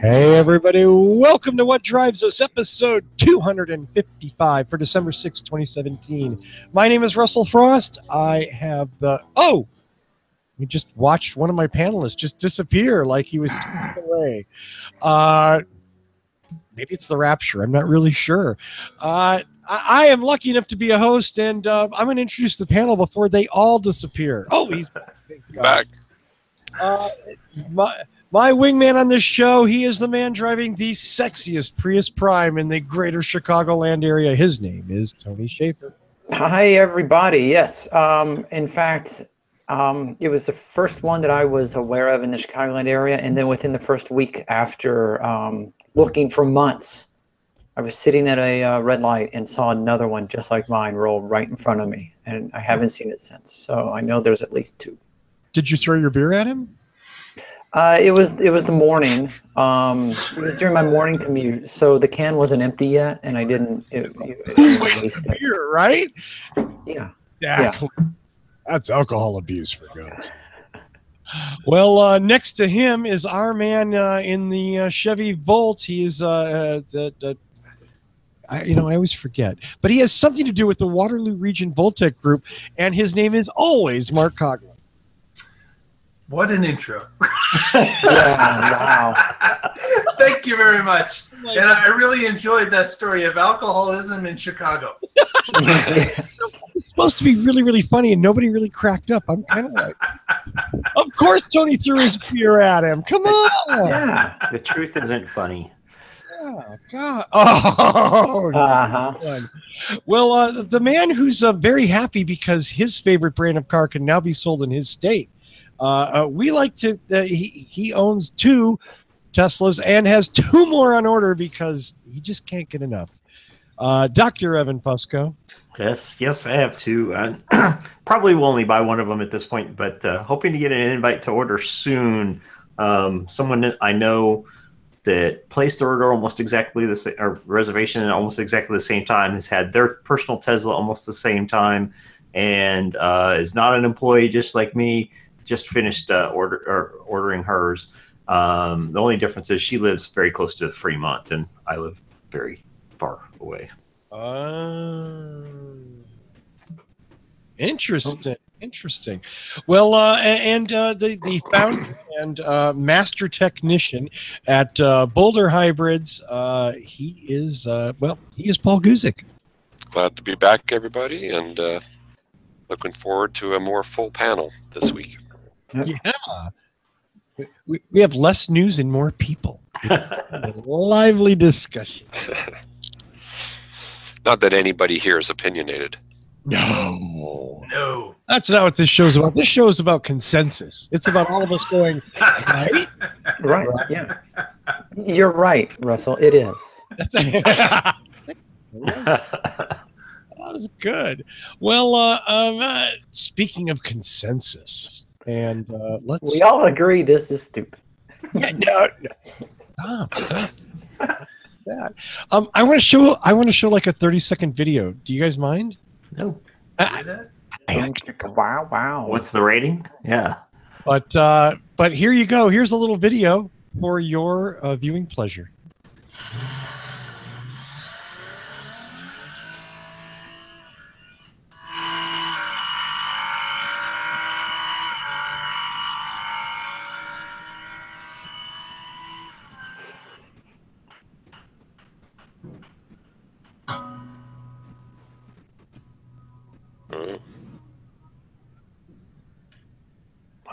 Hey, everybody. Welcome to What Drives Us, episode 255 for December 6, 2017. My name is Russell Frost. I have the... Oh! We just watched one of my panelists just disappear like he was taken away. Maybe it's the rapture. I'm not really sure. I am lucky enough to be a host, and I'm going to introduce the panel before they all disappear. Oh, he's back. My wingman on this show, he is the man driving the sexiest Prius Prime in the greater Chicagoland area. His name is Tony Schaefer. Hi, everybody. Yes. In fact, it was the first one that I was aware of in the Chicagoland area. And then within the first week after looking for months, I was sitting at a red light and saw another one just like mine roll right in front of me. And I haven't seen it since. So I know there's at least two. Did you throw your beer at him? It was the morning. It was during my morning commute, so the can wasn't empty yet, and I didn't. Beer, right? Yeah. That's alcohol abuse for guns. Well, next to him is our man in the Chevy Volt. He is I always forget, but he has something to do with the Waterloo Region Voltec Group, and his name is always Mark Coughlin. What an intro. Yeah, wow. Thank you very much. And I really enjoyed that story of alcoholism in Chicago. It's supposed to be really, really funny, and nobody really cracked up. I'm kind of like, of course Tony threw his beer at him. Come on. Yeah, the truth isn't funny. Oh, God. Oh, Well, the man who's very happy because his favorite brand of car can now be sold in his state. We like to, he owns 2 Teslas and has 2 more on order because he just can't get enough. Dr. Evan Fusco. Yes, I have 2. Probably will only buy one of them at this point, but hoping to get an invite to order soon. Someone that I know that placed the order almost exactly the same, or reservation at almost exactly the same time, has had their personal Tesla almost the same time, and is not an employee just like me. Just finished ordering hers. The only difference is she lives very close to Fremont, and I live very far away. Interesting. Well, the founder and master technician at Boulder Hybrids, he is Paul Guzik. Glad to be back, everybody, and looking forward to a more full panel this week. Yeah. We have less news and more people. Lively discussion. Not that anybody here is opinionated. No. That's not what this show's about. This show is about consensus. It's about all of us going, right? Right. Yeah. You're right, Russell. It is. That was good. Well, speaking of consensus. And we all agree this is stupid. Yeah, no. Stop. That. I want to show like a 30-second video. Do you guys mind? No. Wow. What's the rating? Yeah. But here you go. Here's a little video for your viewing pleasure.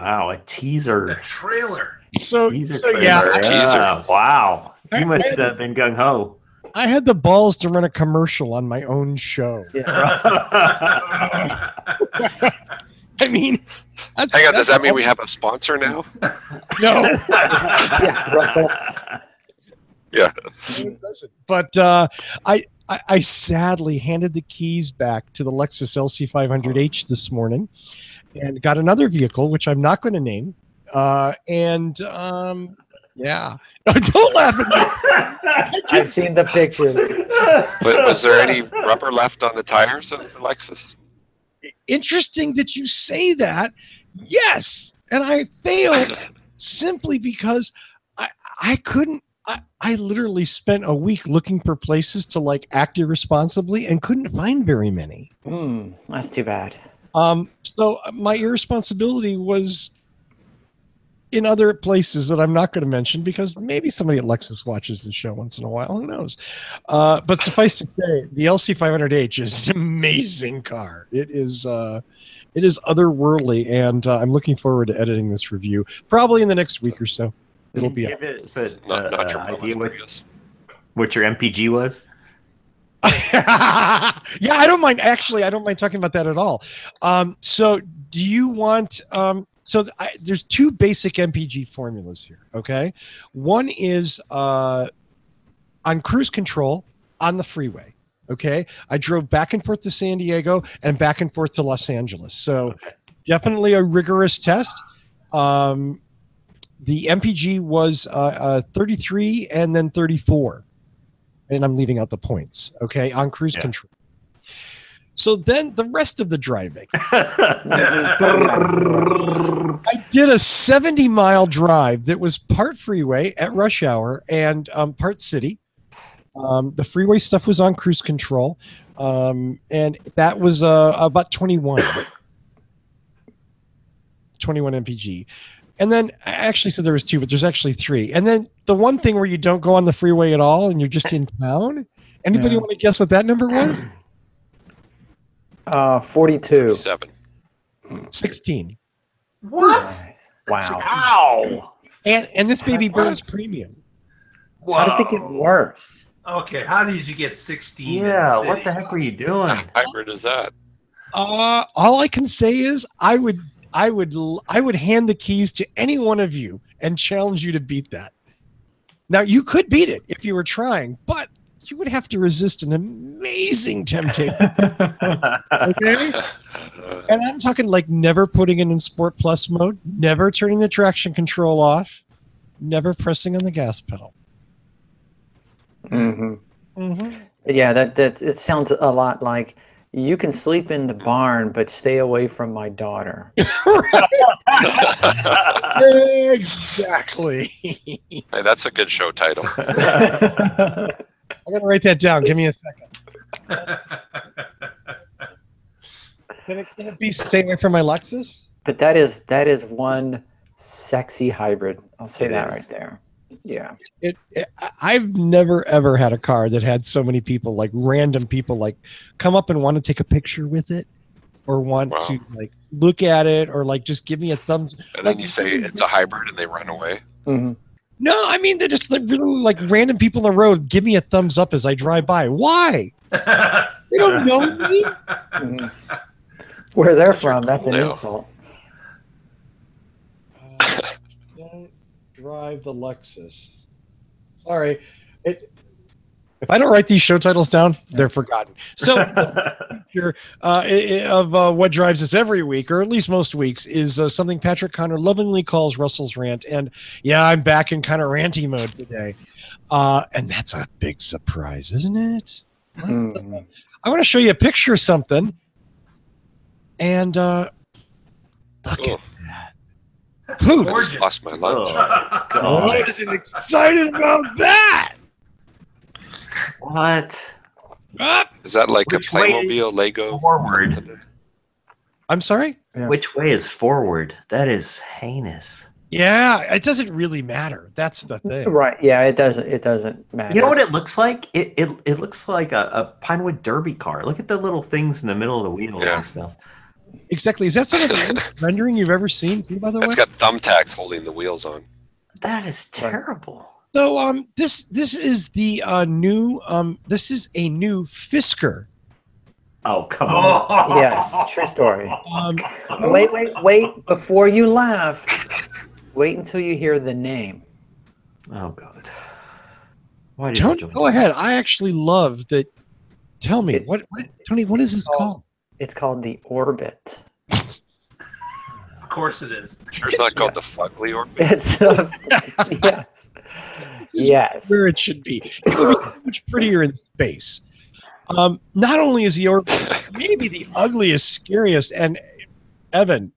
Wow, a teaser. A trailer. Yeah. Wow. You must have been gung-ho. I had the balls to run a commercial on my own show. Yeah. I mean, Hang on, does that mean we have a sponsor now? No. Yeah, Russell. Yeah. It doesn't. But I sadly handed the keys back to the Lexus LC500H this morning and got another vehicle, which I'm not going to name. Yeah. Don't laugh at me. I've seen the pictures. But was there any rubber left on the tires of the Lexus? Interesting that you say that. Yes. And I failed simply because I couldn't. I literally spent a week looking for places to like act irresponsibly and couldn't find very many. That's too bad. So my irresponsibility was in other places that I'm not going to mention because maybe somebody at Lexus watches the show once in a while. Who knows? But suffice to say, the LC500H is an amazing car. It is otherworldly, and I'm looking forward to editing this review probably in the next week or so. It'll be Give it Not your idea Prius. what your MPG was. Yeah, I don't mind. Actually, I don't mind talking about that at all. So do you want there's two basic MPG formulas here. Okay. One is on cruise control on the freeway. Okay. I drove back and forth to San Diego and back and forth to Los Angeles. So definitely a rigorous test. The MPG was 33 and then 34. And I'm leaving out the points, okay, on cruise control. So then the rest of the driving. I did a 70-mile drive that was part freeway at rush hour and part city. The freeway stuff was on cruise control. And that was about 21 MPG. And then I actually said there was two, but there's actually three. And then the one thing where you don't go on the freeway at all and you're just in town. Anybody want to guess what that number was? 42. 7. 16. What? Wow. And this baby burns premium. How does it get worse? Okay, how did you get 16? in Yeah, the city? what the heck were you doing? Hybrid is that? All I can say is I would hand the keys to any one of you and challenge you to beat that. Now you could beat it if you were trying, but you would have to resist an amazing temptation. Okay? And I'm talking like never putting it in Sport Plus mode, never turning the traction control off, never pressing on the gas pedal. Yeah, it sounds a lot like you can sleep in the barn, but stay away from my daughter. Exactly. Hey, that's a good show title. I'm going to write that down. Give me a second. Can it be stay away from my Lexus? But that is one sexy hybrid. I'll say that right there. Yeah. I've never ever had a car that had so many people, like random people, like come up and want to take a picture with it, or want to like look at it, or like just give me a thumbs. And then you say it's a hybrid, and they run away. Mm-hmm. No, I mean they're just like really like random people on the road. Give me a thumbs up as I drive by. Why? They don't know me. Where they're from, that's an insult. Don't drive the Lexus. Sorry. If I don't write these show titles down, they're forgotten. So the feature of what drives us every week, or at least most weeks, is something Patrick Connor lovingly calls Russell's Rant. And yeah, I'm back in kind of ranty mode today. And that's a big surprise, isn't it? I want to show you a picture of something. And look at that. Dude, I just lost my lunch. I wasn't excited about that. What? Is that like Which a Playmobil Lego? Forward. I'm sorry? Yeah. Which way is forward? That is heinous. Yeah, it doesn't really matter. That's the thing. Right. Yeah, it doesn't matter. You know what it looks like? It looks like a Pinewood Derby car. Look at the little things in the middle of the wheels and stuff. Exactly. Is that some of the worst rendering you've ever seen, too, by the way? It's got thumbtacks holding the wheels on. That is terrible. So this is the new this is a new Fisker Oh, come on. Yes, true story. Um, Wait! Before you laugh, wait until you hear the name. Oh, God. Why did you Tony, join? go ahead. I actually love that. Tell me, It- what Tony, what is this called? It's called the Orbit. Of course it is. Sure, it's not called the Fugly Orbit. It's yes, This is yes. where it should be. It would be so much prettier in space. Not only is the Orbit maybe the ugliest, scariest, and Evan,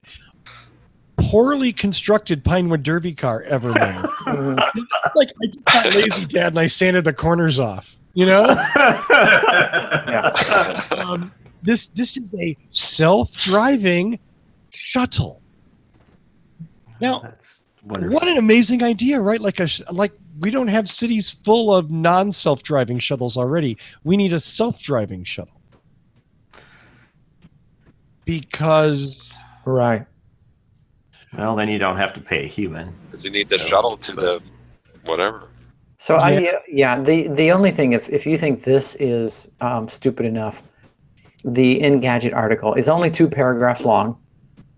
poorly constructed Pinewood Derby car ever made. Mhm. Like I did that lazy dad and I sanded the corners off. You know, Yeah. this is a self-driving shuttle. Now, That's wonderful. what an amazing idea, right? Like we don't have cities full of non-self-driving shuttles already. We need a self-driving shuttle. Because Right. Well, then you don't have to pay a human. Because you need the shuttle to the whatever. So the only thing, if you think this is stupid enough, the Engadget article is only 2 paragraphs long,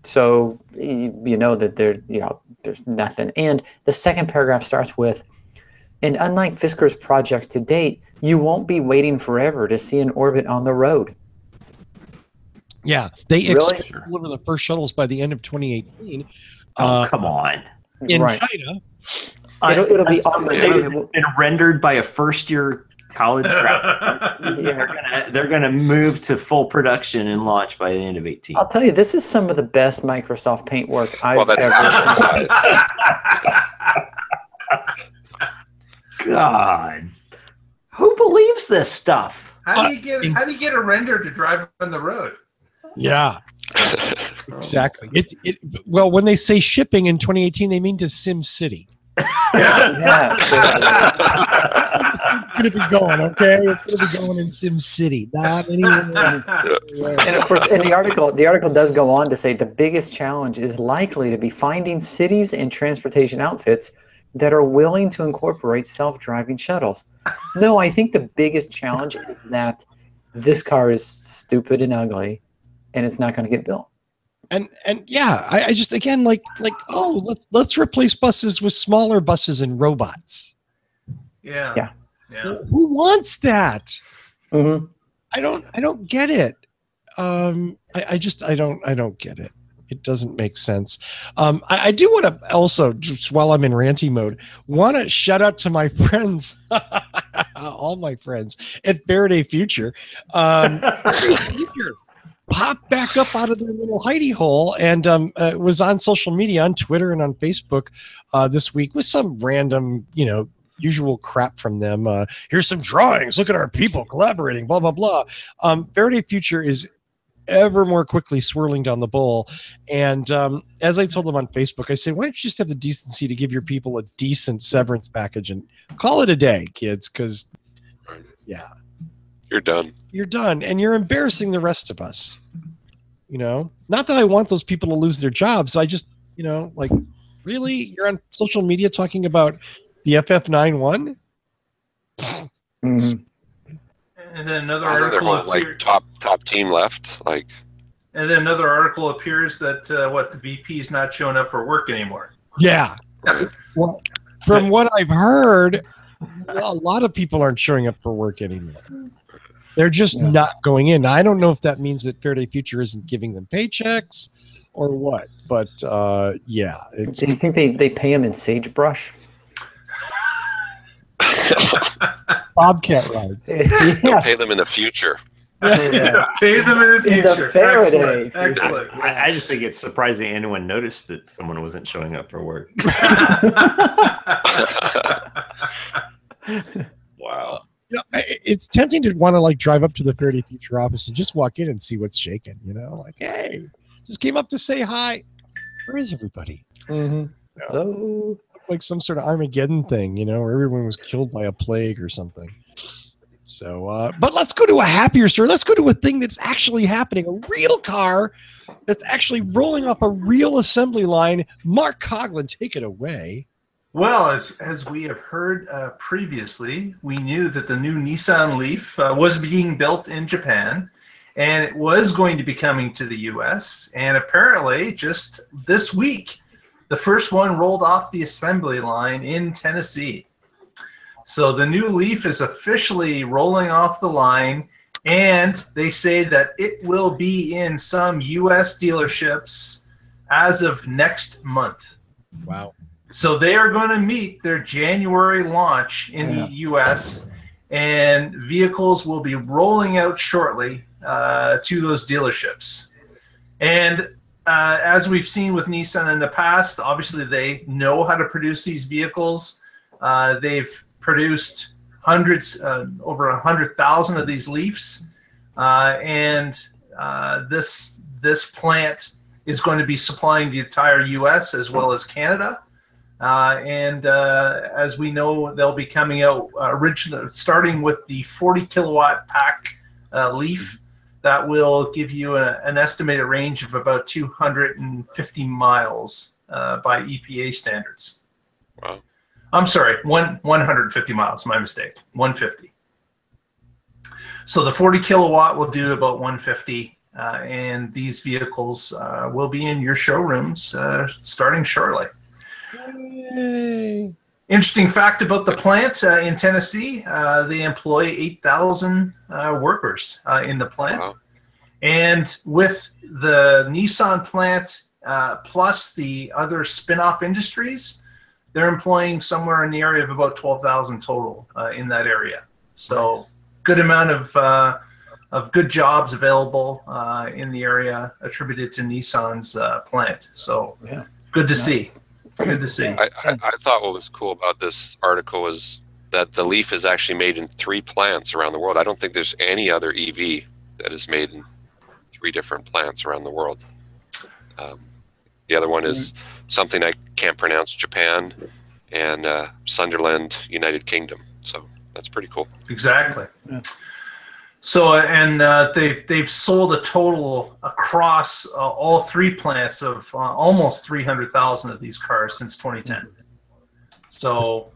so you know that there's nothing. And the second paragraph starts with, and unlike Fisker's projects to date, you won't be waiting forever to see an orbit on the road. yeah, they Really? expect to deliver the first shuttles by the end of 2018 Oh, come on. in Right. China. It'll be That's on the something road. and rendered by a first-year college graduate. Yeah. They're gonna move to full production and launch by the end of 18. I'll tell you, this is some of the best Microsoft Paint work Well, I've that's ever exercise. God, who believes this stuff? How do you get a render to drive on the road? Yeah, exactly. Well, when they say shipping in 2018, they mean to Sim City. Yeah. It's going to be going, okay? It's going to be going in Sim City, not anywhere. And of course, in the article does go on to say the biggest challenge is likely to be finding cities and transportation outfits that are willing to incorporate self-driving shuttles. No, I think the biggest challenge is that this car is stupid and ugly, and it's not going to get built. And yeah, I just again like let's replace buses with smaller buses and robots. Yeah. Who wants that? Mm-hmm. I don't get it. I don't get it. It doesn't make sense. I do want to also, just while I'm in ranty mode, want to shout out to my friends, all my friends at Faraday Future. Future popped back up out of their little hidey hole and was on social media, on Twitter and on Facebook this week with some random, usual crap from them. Here's some drawings. Look at our people collaborating, blah, blah, blah. Faraday Future is ever more quickly swirling down the bowl. And as I told them on Facebook, I said, why don't you just have the decency to give your people a decent severance package and call it a day, kids? Because, yeah. You're done. You're done. And you're embarrassing the rest of us. Not that I want those people to lose their jobs. I just, really? You're on social media talking about the FF91? Mm-hmm. And then another Wasn't there article one top team left? And then another article appears that the VP is not showing up for work anymore. Yeah. Well, from what I've heard, a lot of people aren't showing up for work anymore. They're just not going in. Now, I don't know if that means that Faraday Future isn't giving them paychecks or what, but yeah. Do you think they pay them in sagebrush? Bobcat rides. They'll pay them in the future. Yeah. Pay them in the In the future. Faraday Excellent. I just think it's surprising anyone noticed that someone wasn't showing up for work. Wow. It's tempting to want to drive up to the Faraday Future office and just walk in and see what's shaking. Hey, just came up to say hi. Where is everybody? Mm-hmm. Hello. Like some sort of Armageddon thing, where everyone was killed by a plague or something. So, but let's go to a happier story. Let's go to a thing that's actually happening. A real car that's actually rolling off a real assembly line. Mark Coughlin, take it away. Well, as we have heard previously, we knew that the new Nissan Leaf was being built in Japan, and it was going to be coming to the U.S. And apparently, just this week, the first one rolled off the assembly line in Tennessee. So the new Leaf is officially rolling off the line, and they say that it will be in some U.S. dealerships as of next month. Wow. So they are going to meet their January launch in the U.S., and vehicles will be rolling out shortly to those dealerships. And as we've seen with Nissan in the past, obviously they know how to produce these vehicles. They've produced hundreds, over 100,000 of these Leafs, and this plant is going to be supplying the entire U.S. as well as Canada. And as we know, they'll be coming out starting with the 40 kilowatt pack Leaf that will give you an estimated range of about 250 miles by EPA standards. Wow. I'm sorry, 150 miles, my mistake, 150. So the 40 kilowatt will do about 150, and these vehicles will be in your showrooms starting shortly. Yay. Interesting fact about the plant in Tennessee, they employ 8,000 workers in the plant. Wow. And with the Nissan plant plus the other spin-off industries, they're employing somewhere in the area of about 12,000 total in that area. So good amount of good jobs available in the area attributed to Nissan's plant. So good to see. Good to see. I thought what was cool about this article was that the Leaf is actually made in 3 plants around the world. I don't think there's any other EV that is made in 3 different plants around the world. The other one is something I can't pronounce, Japan, and Sunderland, United Kingdom. So that's pretty cool. Exactly. Yeah. So, and they've sold a total across all 3 plants of almost 300,000 of these cars since 2010. So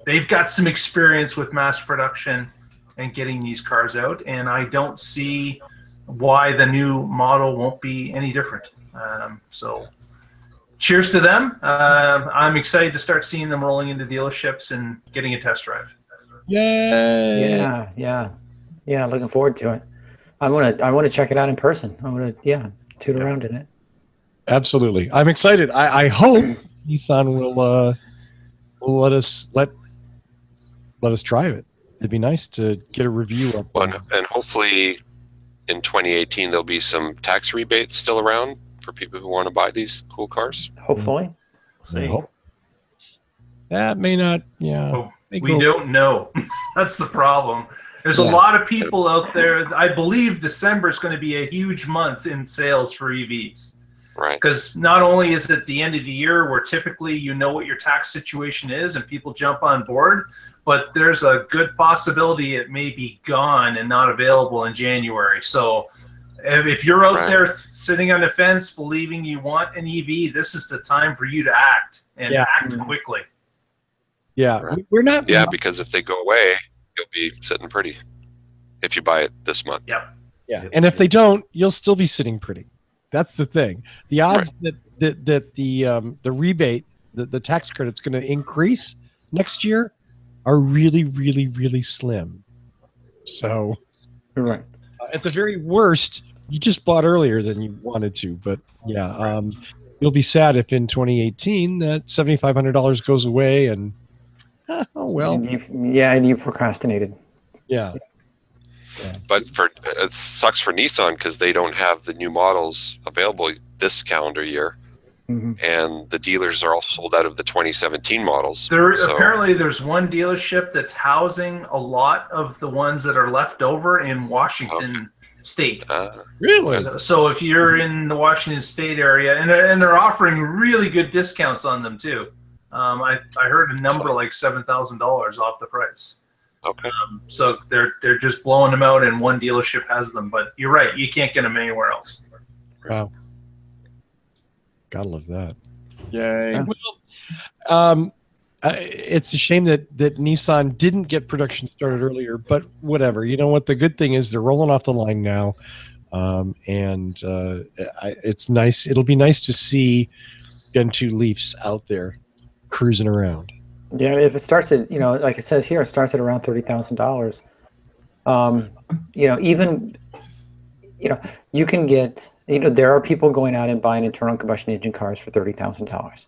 they've got some experience with mass production and getting these cars out, and I don't see why the new model won't be any different. So cheers to them. I'm excited to start seeing them rolling into dealerships and getting a test drive. Yay. Yeah, looking forward to it. I want to check it out in person. I want to toot around in it. Absolutely. I'm excited. I hope Nissan will let us drive it. It'd be nice to get a review of it. And hopefully in 2018 there'll be some tax rebates still around for people who want to buy these cool cars. Hopefully. I hope. That may not, We don't know. That's the problem. There's a lot of people out there. I believe December is going to be a huge month in sales for EVs. Right. Because not only is it the end of the year where typically you know what your tax situation is and people jump on board, but there's a good possibility it may be gone and not available in January. So if you're out there sitting on the fence believing you want an EV, this is the time for you to act and act quickly. Yeah, right. We're not. Yeah, because if they go away, you'll be sitting pretty if you buy it this month. Yep. Yeah, and if they don't, you'll still be sitting pretty. That's the thing. The odds that the rebate, the tax credit's going to increase next year are really, really, really slim. So, right. At the very worst, you just bought earlier than you wanted to. But you'll be sad if in 2018 that $7,500 goes away and oh well. And you procrastinated. Yeah. But it sucks for Nissan because they don't have the new models available this calendar year, and the dealers are all sold out of the 2017 models. Apparently, there's one dealership that's housing a lot of the ones that are left over in Washington State. Really? So if you're in the Washington State area, and they're offering really good discounts on them too. I heard a number like $7,000 off the price. Okay. So they're just blowing them out, and one dealership has them. But you're right, you can't get them anywhere else. Wow. Gotta love that. Yay. Yeah. Well, it's a shame that Nissan didn't get production started earlier, but whatever. You know what? The good thing is they're rolling off the line now. It's nice. It'll be nice to see Gen 2 Leafs out there cruising around. Yeah, if it starts at, like it says here, it starts at around $30,000. Even, you can get, there are people going out and buying internal combustion engine cars for $30,000,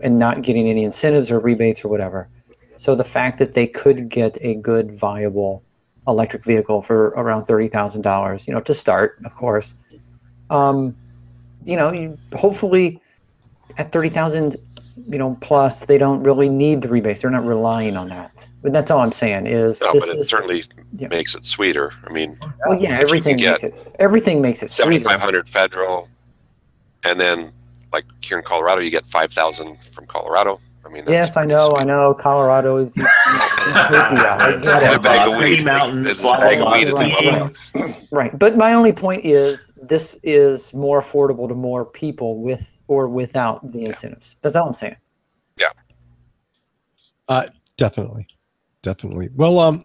and not getting any incentives or rebates or whatever. So the fact that they could get a good, viable electric vehicle for around $30,000, to start, of course, hopefully at 30,000, plus they don't really need the rebates. They're not relying on that. But that's all I'm saying is no, but it certainly makes it sweeter. I mean, well, yeah, everything makes it sweeter. 7,500 federal, and then like here in Colorado, you get 5,000 from Colorado. I mean, yes, I know. Colorado is. Right, but my only point is this is more affordable to more people with or without the incentives. That's all I'm saying. Yeah. Definitely. Well,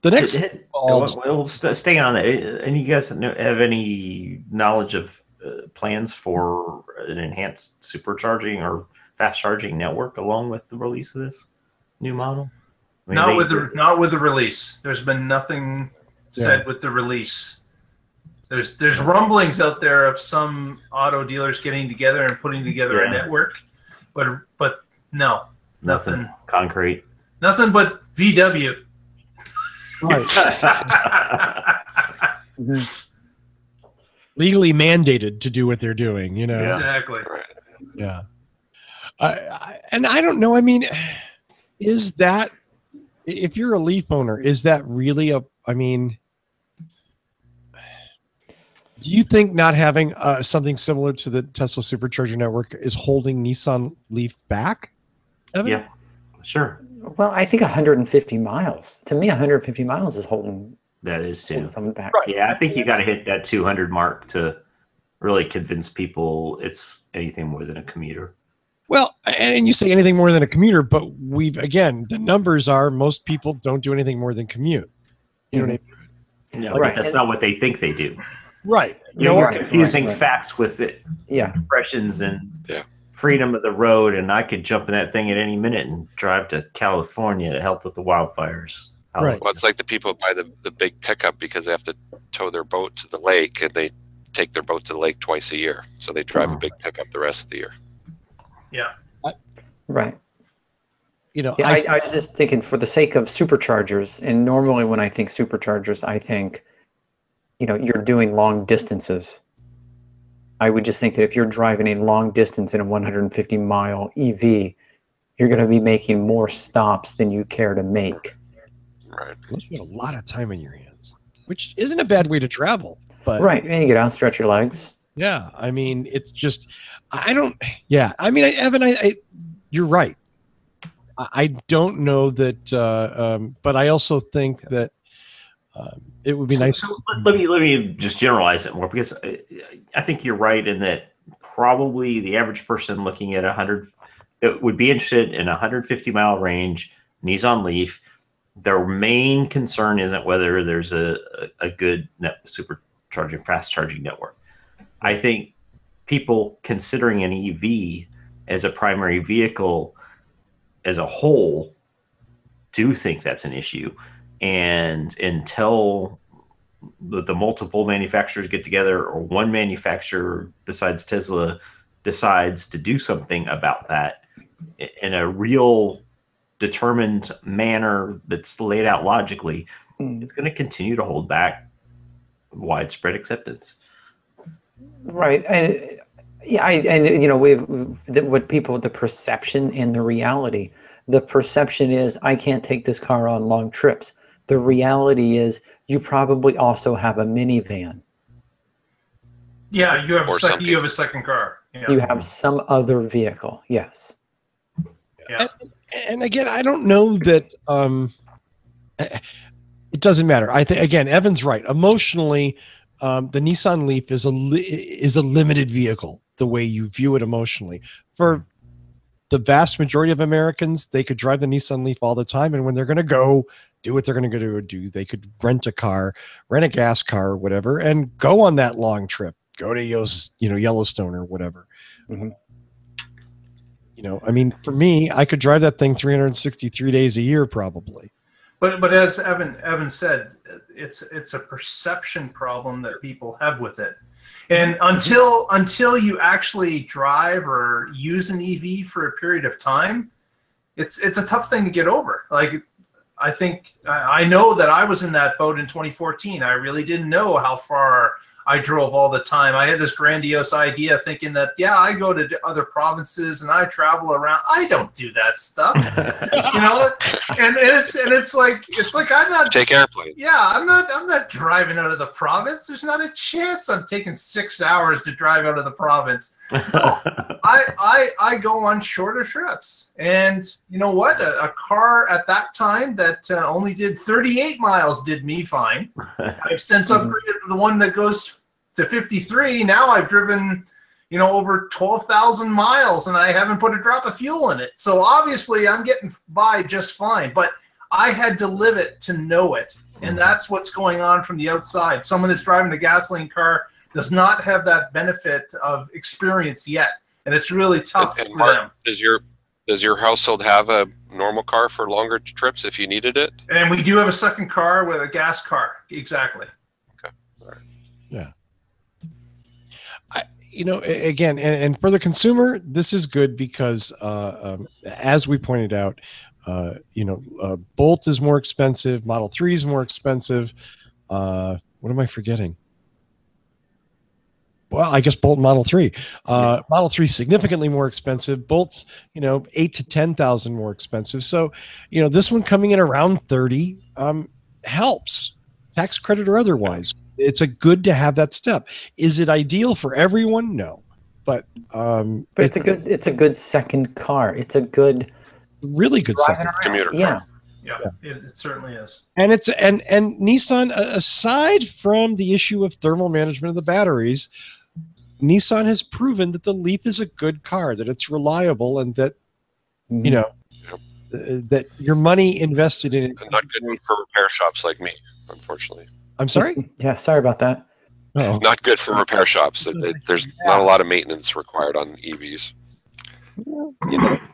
the next. We'll stay on that. And you guys have any knowledge of plans for an enhanced supercharging or fast charging network along with the release of this new model? I mean, not with the release. There's been nothing said with the release. There's rumblings out there of some auto dealers getting together and putting together a network, but no, nothing concrete. Nothing but VW. Right. Legally mandated to do what they're doing, Exactly. Yeah. And I don't know. I mean, is that, if you're a Leaf owner, is that really do you think not having something similar to the Tesla supercharger network is holding Nissan Leaf back, Evan? Yeah, sure. Well, I think 150 miles. To me, 150 miles is holding. That is too. Someone back. Right. Yeah, I think you got to hit that 200 mark to really convince people it's anything more than a commuter. Well, and you say anything more than a commuter, but the numbers are most people don't do anything more than commute. You know what I mean? Yeah, right. That's not what they think they do. Right. You're confusing facts with it. Yeah. Impressions and freedom of the road, and I could jump in that thing at any minute and drive to California to help with the wildfires. Right. Well, it's like the people who buy the big pickup because they have to tow their boat to the lake, and they take their boat to the lake twice a year. So they drive a big pickup the rest of the year. Yeah. Right. I was just thinking for the sake of superchargers, and normally when I think superchargers, I think, you're doing long distances. I would just think that if you're driving a long distance in a 150-mile EV, you're going to be making more stops than you care to make. Right. Unless you have a lot of time in your hands, which isn't a bad way to travel. But right. And you get out and stretch your legs. Yeah. I mean, it's just, Evan, you're right. I don't know that, but I also think that it would be nice. So let me just generalize it more, because I think you're right in that probably the average person looking at 100 that would be interested in a 150-mile range Nissan Leaf, their main concern isn't whether there's a good supercharging, fast charging network. I think people considering an EV as a primary vehicle as a whole do think that's an issue. And until the multiple manufacturers get together, or one manufacturer besides Tesla decides to do something about that in a real determined manner that's laid out logically, it's going to continue to hold back widespread acceptance. Right. And the perception and the reality. The perception is, I can't take this car on long trips. The reality is, you probably also have a minivan. Yeah, you have a second car. Yeah. You have some other vehicle. Yes. Yeah. And again, I don't know that it doesn't matter. I think, again, Evan's right. Emotionally, the Nissan Leaf is a limited vehicle, the way you view it emotionally. For the vast majority of Americans, they could drive the Nissan Leaf all the time. And when they're going to go do what they're going to go do, they could rent a car, rent a gas car or whatever, and go on that long trip, go to, Yellowstone or whatever. Mhm. I mean, for me, I could drive that thing 363 days a year, probably. But as Evan said, it's a perception problem that people have with it. And until you actually drive or use an EV for a period of time, it's a tough thing to get over. Like, I think I know that I was in that boat in 2014. I really didn't know how far I drove all the time. I had this grandiose idea thinking that, I go to other provinces and I travel around. I don't do that stuff, and it's like I'm not take airplane. Yeah, I'm not driving out of the province. There's not a chance I'm taking 6 hours to drive out of the province. No, I go on shorter trips, and you know what? A car at that time that only did 38 miles did me fine. I've since upgraded to the one that goes to 53. Now I've driven, over 12,000 miles, and I haven't put a drop of fuel in it. So obviously I'm getting by just fine, but I had to live it to know it. And that's what's going on from the outside. Someone that's driving a gasoline car does not have that benefit of experience yet. And it's really tough for them. Does your household have a normal car for longer trips if you needed it? And we do have a second car with a gas car. Exactly. Okay. All right. Yeah. Again, and for the consumer, this is good because, as we pointed out, Bolt is more expensive. Model 3 is more expensive. What am I forgetting? Well, I guess Bolt Model 3. Model 3 is significantly more expensive. Bolt's, 8 to 10,000 more expensive. So, this one coming in around 30 helps, tax credit or otherwise. It's a good to have that step. Is it ideal for everyone? No, but it's a good second car. It's a good, really good second commuter car. Yeah. Yeah, it certainly is. And it's and Nissan, aside from the issue of thermal management of the batteries, Nissan has proven that the Leaf is a good car, that it's reliable, and that that your money invested in it. And not good for repair shops like me, unfortunately. I'm sorry? Yeah, sorry about that. Oh. Not good for repair shops. There's not a lot of maintenance required on EVs.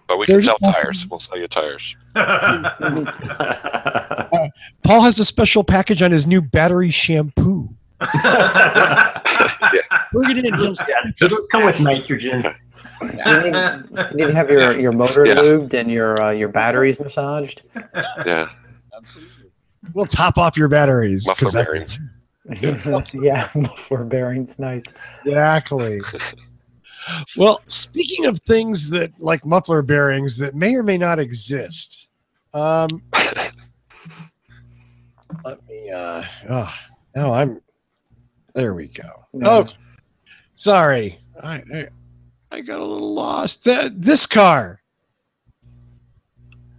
But we can sell tires. We'll sell you tires. Paul has a special package on his new battery shampoo. Bring it in. Those come with nitrogen. You need to have your motor lubed and your batteries massaged. Yeah. Absolutely. We'll top off your batteries. Muffler bearings. Yeah, muffler bearings. Nice. Exactly. Well, speaking of things that like muffler bearings that may or may not exist, let me. There we go. No. Oh, sorry, I got a little lost. This car.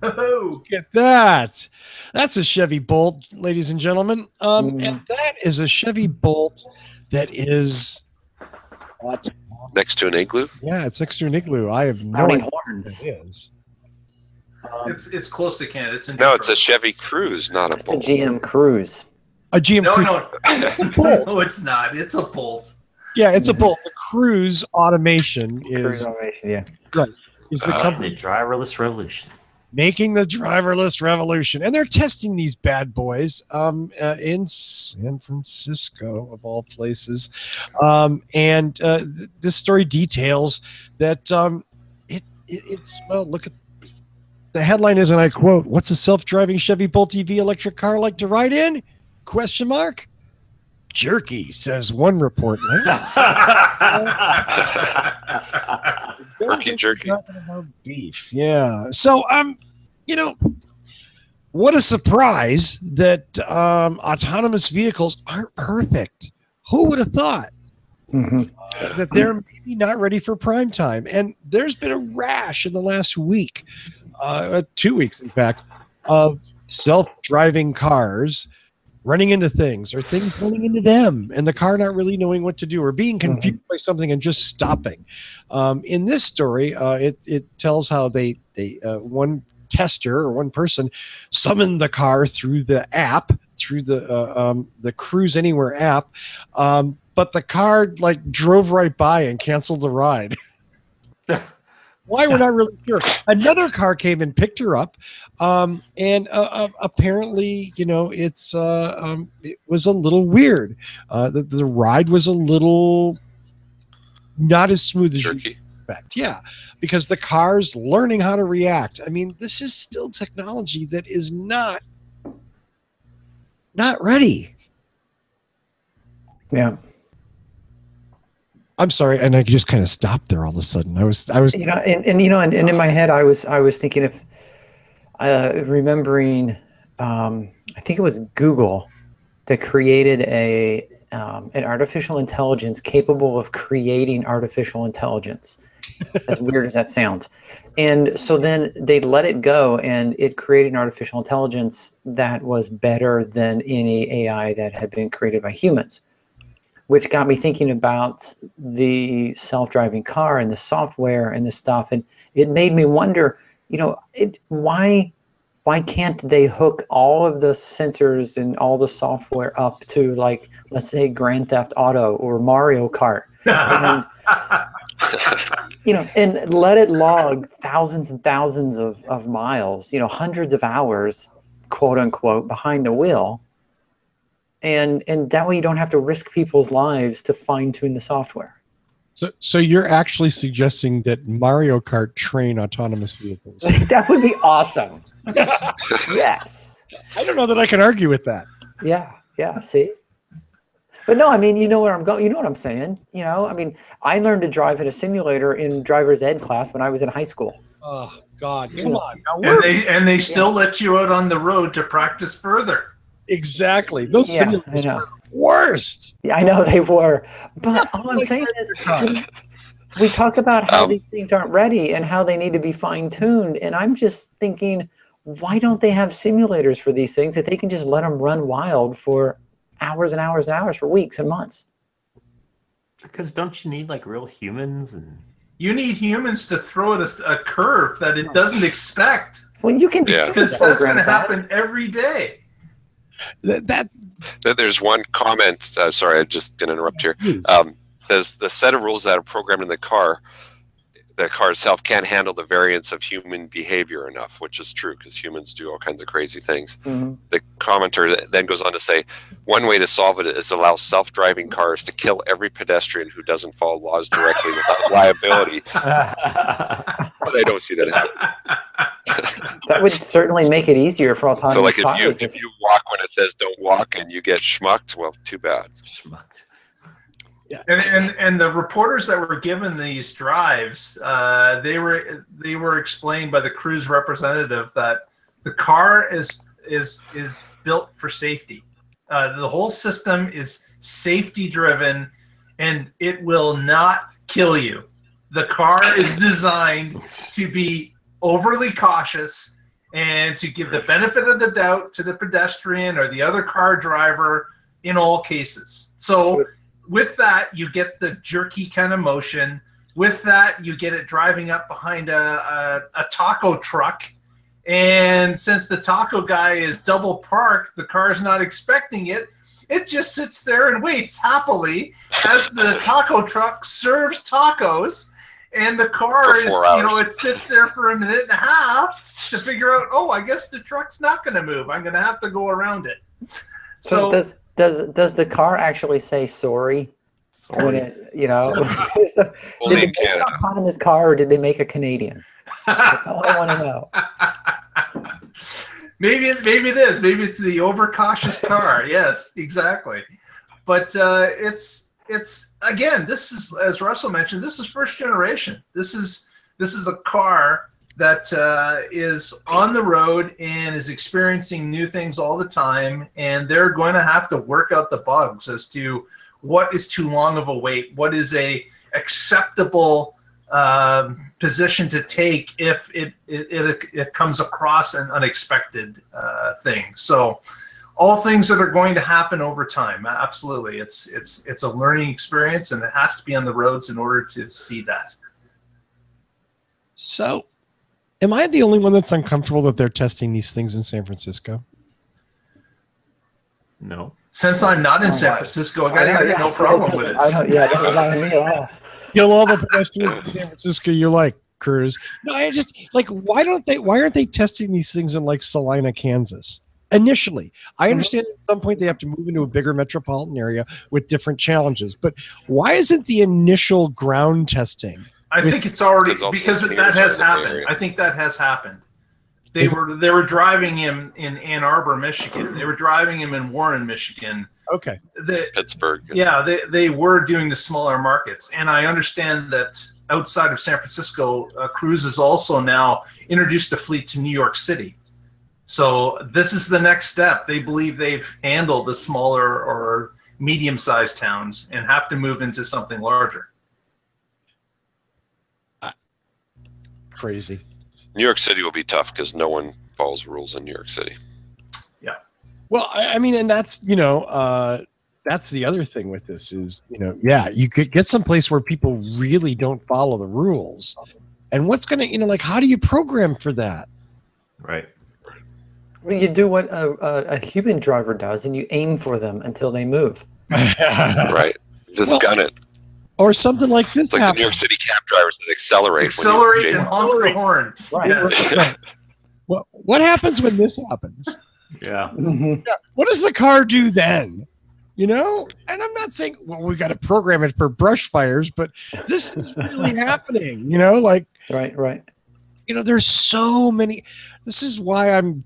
Oh, Look at that. That's a Chevy Bolt, ladies and gentlemen. And that is a Chevy Bolt that is Next to an Igloo? Yeah, it's next to an Igloo. I have no Sounding idea horns. what it is. it's close to Canada. It's in No, Detroit. it's a Chevy Cruze, not a It's a Bolt. GM Cruise. A GM No, Cruise. no. No, it's not. It's a Bolt. Yeah, it's a Bolt. The Cruise Automation is Yeah. the company The driverless revolution. making the driverless revolution, and they're testing these bad boys in San Francisco, of all places. This story details that it's well. Look at the headline is, and I quote: "What's a self-driving Chevy Bolt EV electric car like to ride in?" Question mark. Jerky, says one report. Jerky. Talking about beef, yeah. So, what a surprise that autonomous vehicles aren't perfect. Who would have thought that they're maybe not ready for prime time? And there's been a rash in the last week, 2 weeks, in fact, of self-driving cars running into things, or things running into them, and the car not really knowing what to do, or being confused by something and just stopping. In this story, it tells how they one tester or one person summoned the car through the app, through the Cruise Anywhere app, but the car like drove right by and canceled the ride. Why, we're not really sure. Another car came and picked her up, and apparently, you know, it was a little weird. The ride was a little not as smooth as you expect. Yeah, because the car's learning how to react. I mean, this is still technology that is not ready. Yeah. I'm sorry, and I just kind of stopped there all of a sudden. I was, you know, and you know, and in my head, I was thinking of remembering, I think it was Google that created an artificial intelligence capable of creating artificial intelligence. As weird as that sounds. And so then they let it go, and it created an artificial intelligence that was better than any AI that had been created by humans. Which got me thinking about the self-driving car and the software and the stuff, and it made me wonder, you know, why can't they hook all of the sensors and all the software up to, like, let's say Grand Theft Auto or Mario Kart, and, you know, and let it log thousands and thousands of miles, you know, hundreds of hours, quote unquote, behind the wheel. And that way you don't have to risk people's lives to fine tune the software. So you're actually suggesting that Mario Kart train autonomous vehicles? That would be awesome. Yes. I don't know that I can argue with that. Yeah. See, but no, I mean, you know where I'm going. You know what I'm saying. You know, I mean, I learned to drive at a simulator in driver's ed class when I was in high school. Oh God, come on! Now, and they still let you out on the road to practice further. Exactly. Those simulators were the worst. Yeah, I know they were. But all I'm saying is, we talk about how these things aren't ready and how they need to be fine-tuned. And I'm just thinking, why don't they have simulators for these things that they can just let them run wild for hours and hours and hours, for weeks and months? Because don't you need, like, real humans? And you need humans to throw it a curve that it doesn't expect. Well, you can, because that's going to happen every day. There's one comment. Sorry, I'm just going to interrupt here. Says the set of rules that are programmed in the car itself can't handle the variance of human behavior enough, which is true because humans do all kinds of crazy things. The commenter then goes on to say, one way to solve it is allow self-driving cars to kill every pedestrian who doesn't follow laws directly without liability. But I don't see that happening. That would certainly make it easier for autonomous cars. So, like, if you walk when it says don't walk and you get schmucked, well, too bad. Schmucked. Yeah. And the reporters that were given these drives, they were explained by the Cruise representative that the car is built for safety. The whole system is safety driven, and it will not kill you. The car is designed to be overly cautious and to give the benefit of the doubt to the pedestrian or the other car driver in all cases. So with that, you get the jerky kind of motion. With that, you get it driving up behind a taco truck. And since the taco guy is double parked, the car's not expecting it. It just sits there and waits happily as the taco truck serves tacos. And the car is, it sits there for a minute and a half to figure out, oh, I guess the truck's not going to move. I'm going to have to go around it. So does the car actually say sorry? When it, so did they make an autonomous car or did they make a Canadian? That's all I want to know. Maybe it is. Maybe it's the overcautious car. Yes, exactly. But it's again, this is, as Russell mentioned, this is first generation. This is a car that is on the road and is experiencing new things all the time, and they're going to have to work out the bugs as to what is too long of a wait, what is a acceptable position to take if it comes across an unexpected thing. So all things that are going to happen over time. Absolutely, it's a learning experience, and it has to be on the roads in order to see that. So, am I the only one that's uncomfortable that they're testing these things in San Francisco? No. Since I'm not in San Francisco, I got no problem with it. Yeah, that doesn't bother me at all. Kill all the pedestrians in San Francisco you like, Cruz. No, I just like why aren't they testing these things in like Salina, Kansas? Initially, I understand at some point they have to move into a bigger metropolitan area with different challenges, but why isn't the initial ground testing? I think it's already because that has happened. I think that has happened. They were driving him in Ann Arbor, Michigan. They were driving him in Warren, Michigan. Okay. Pittsburgh. Yeah, they were doing the smaller markets, and I understand that outside of San Francisco, Cruise is also now introduced a fleet to New York City. So this is the next step. They believe they've handled the smaller or medium-sized towns and have to move into something larger. Crazy. New York City will be tough because no one follows rules in New York City. Yeah. Well, I mean, and that's, that's the other thing with this is, you could get someplace where people really don't follow the rules. And what's going to, how do you program for that? Right. Well, you do what a human driver does, and you aim for them until they move. Right. Just gun it. Or something like this. It's like the New York City cab drivers that accelerate and honk the horn. Right. Yes. Well, what happens when this happens? Yeah. What does the car do then? And I'm not saying, well, we got to program it for brush fires, but this is really happening, Right. There's so many. This is why I'm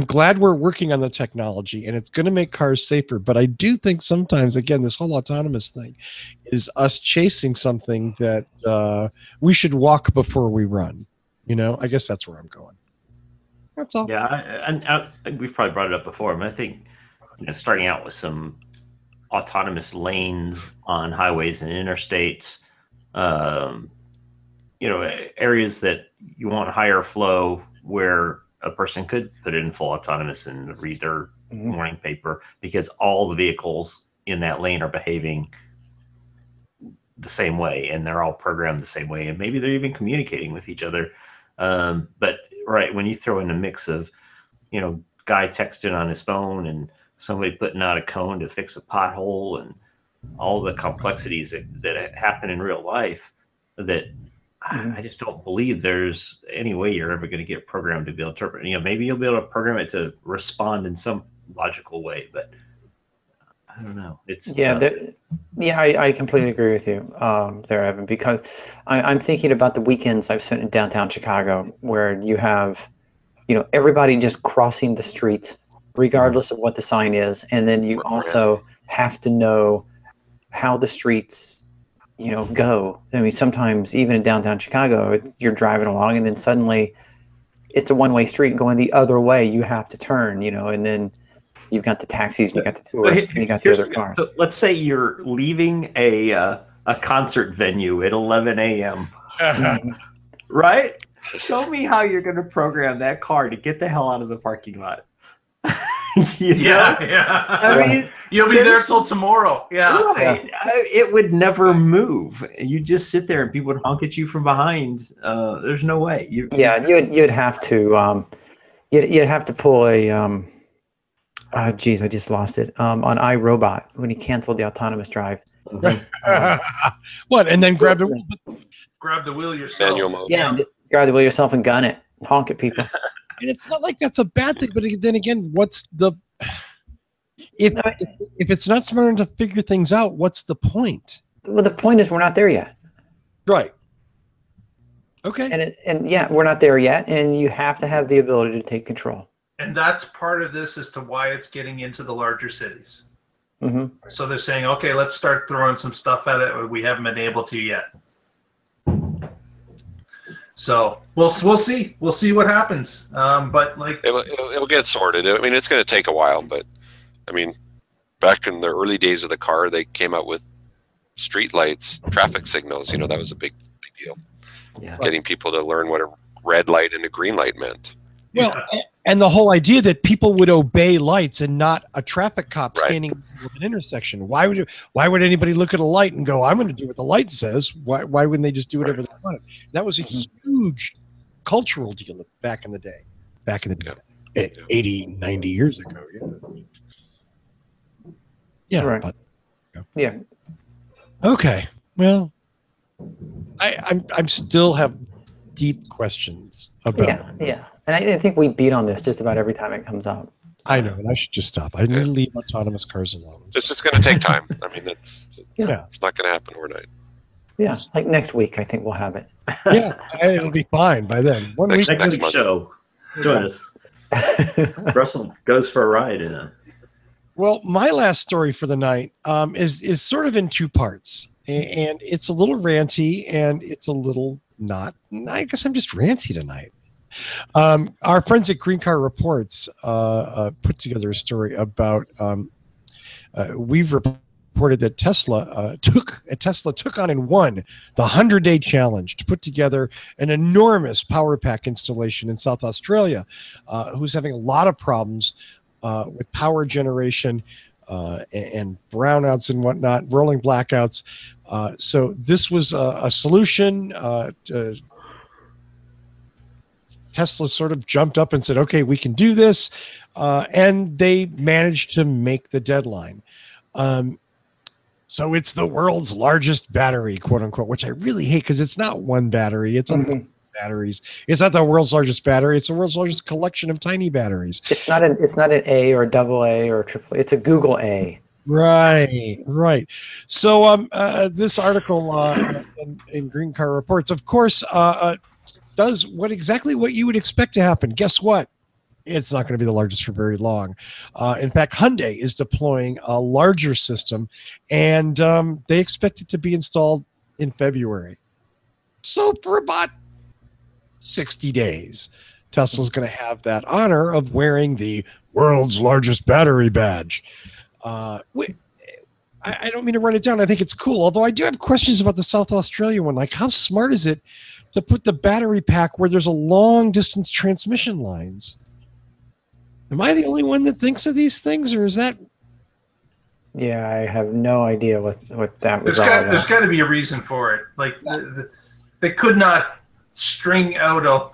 glad we're working on the technology and it's going to make cars safer. But I do think sometimes, again, this whole autonomous thing is us chasing something that we should walk before we run. I guess that's where I'm going. That's all. Yeah. And we've probably brought it up before. I think, starting out with some autonomous lanes on highways and interstates, areas that you want higher flow where a person could put it in full autonomous and read their morning paper because all the vehicles in that lane are behaving the same way and they're all programmed the same way. And maybe they're even communicating with each other. But right, when you throw in a mix of, guy texting on his phone and somebody putting out a cone to fix a pothole and all the complexities that happen in real life, that I just don't believe there's any way you're ever going to get programmed to be able to interpret. Maybe you'll be able to program it to respond in some logical way, but I don't know. I completely agree with you there, Evan, because I'm thinking about the weekends I've spent in downtown Chicago where you have, everybody just crossing the street regardless of what the sign is. And then you also have to know how the streets go. I mean, sometimes even in downtown Chicago, you're driving along and then suddenly it's a one-way street going the other way. You have to turn, and then you've got the taxis, you got the tourists, and you got the other cars. So let's say you're leaving a concert venue at 11 a.m. Right? Show me how you're going to program that car to get the hell out of the parking lot. Yeah. I mean, you'll be there till tomorrow. Yeah. Right. It would never move. You just sit there and people would honk at you from behind. There's no way. You'd have to you'd have to pull a I just lost it. On iRobot when he canceled the autonomous drive. What? And then grab the wheel yourself. Manual mode. Yeah, just grab the wheel yourself and gun it. Honk at people. And it's not like that's a bad thing, but then again, what's the if it's not smart enough to figure things out, what's the point? Well, the point is we're not there yet. Right. Okay. And we're not there yet, and you have to have the ability to take control. And that's part of this as to why it's getting into the larger cities. Mm-hmm. So they're saying, okay, let's start throwing some stuff at it we haven't been able to yet. So we'll see. We'll see what happens. But it'll get sorted. I mean, it's going to take a while, but I mean, back in the early days of the car, they came out with street lights, traffic signals. That was a big deal. Yeah. Getting people to learn what a red light and a green light meant. Well, And the whole idea that people would obey lights and not a traffic cop Right. standing at an intersection. Why would anybody look at a light and go, I'm going to do what the light says? Why wouldn't they just do whatever they wanted? That was a huge cultural deal back in the day. Back in the day. 80, 90 years ago. Yeah. Right. But, Yeah. okay. Well, I'm still have deep questions about Yeah. And I think we beat on this just about every time it comes up. I know, and I should just stop. I need to leave autonomous cars alone. It's just going to take time. I mean, it's Yeah. not going to happen overnight. Yeah. Like next week, I think we'll have it. Yeah, it'll be fine by then. One week. Next Next week's month. show. Join us. Russell goes for a ride in a. Well, my last story for the night is sort of in two parts, and it's a little ranty and it's a little not. I guess I'm just ranty tonight. Our friends at Green Car Reports put together a story about. We've reported that Tesla took on and won the 100-day challenge to put together an enormous power pack installation in South Australia, who's having a lot of problems with power generation and brownouts and whatnot, rolling blackouts. So this was a solution. Tesla sort of jumped up and said, okay, we can do this. And they managed to make the deadline. So it's the world's largest battery, quote unquote, which I really hate because it's not one battery. It's a batteries. It's not the world's largest battery. It's the world's largest collection of tiny batteries. It's not an A or a double A or a triple A. It's a Google A. Right. So this article in Green Car Reports, of course, does exactly what you would expect to happen. Guess what? It's not going to be the largest for very long. In fact, Hyundai is deploying a larger system, and they expect it to be installed in February. So for about 60 days, Tesla's going to have that honor of wearing the world's largest battery badge. I don't mean to run it down. I think it's cool, although I do have questions about the South Australia one. Like, how smart is it to put the battery pack where there's a long distance transmission lines? Am I the only one that thinks of these things, or is that? Yeah, I have no idea what that was There's got to be a reason for it. Like they could not string out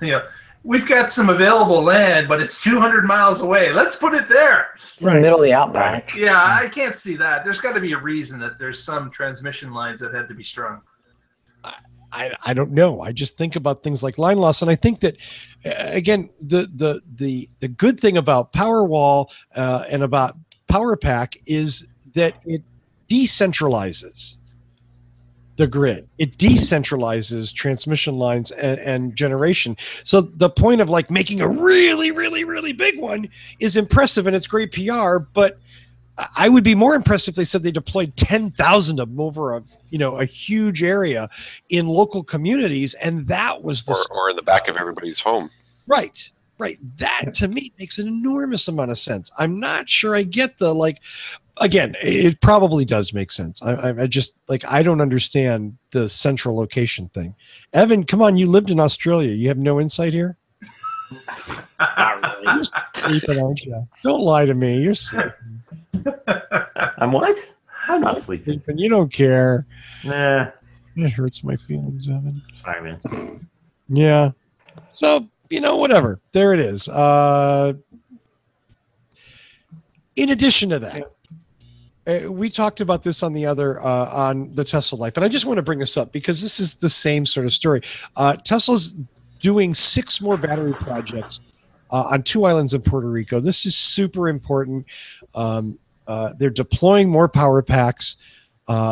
we've got some available land, but it's 200 miles away. Let's put it there. It's in the middle of the outback. Yeah, I can't see that. There's got to be a reason that there's some transmission lines that had to be strung. I don't know. I just think about things like line loss, and I think that again, the good thing about Powerwall and about Power Pack is that it decentralizes the grid. It decentralizes transmission lines and generation. So the point of like making a really, really, really big one is impressive and it's great PR, but I would be more impressed if they said they deployed 10,000 of them over a huge area in local communities, and that was the or in the back of everybody's home. Right. That to me makes an enormous amount of sense. I'm not sure I get the again, it probably does make sense. I just I don't understand the central location thing. Evan, come on, you lived in Australia. You have no insight here? Not really. You're sleeping, aren't you? Don't lie to me. You're sleeping. I'm what? I'm not sleeping. You don't care. Nah. It hurts my feelings, Evan. Sorry, man. Yeah. So, whatever. There it is. In addition to that, we talked about this on the other on the Tesla Life, and I just want to bring this up because this is the same sort of story. Tesla's doing 6 more battery projects on 2 islands in Puerto Rico. This is super important. They're deploying more power packs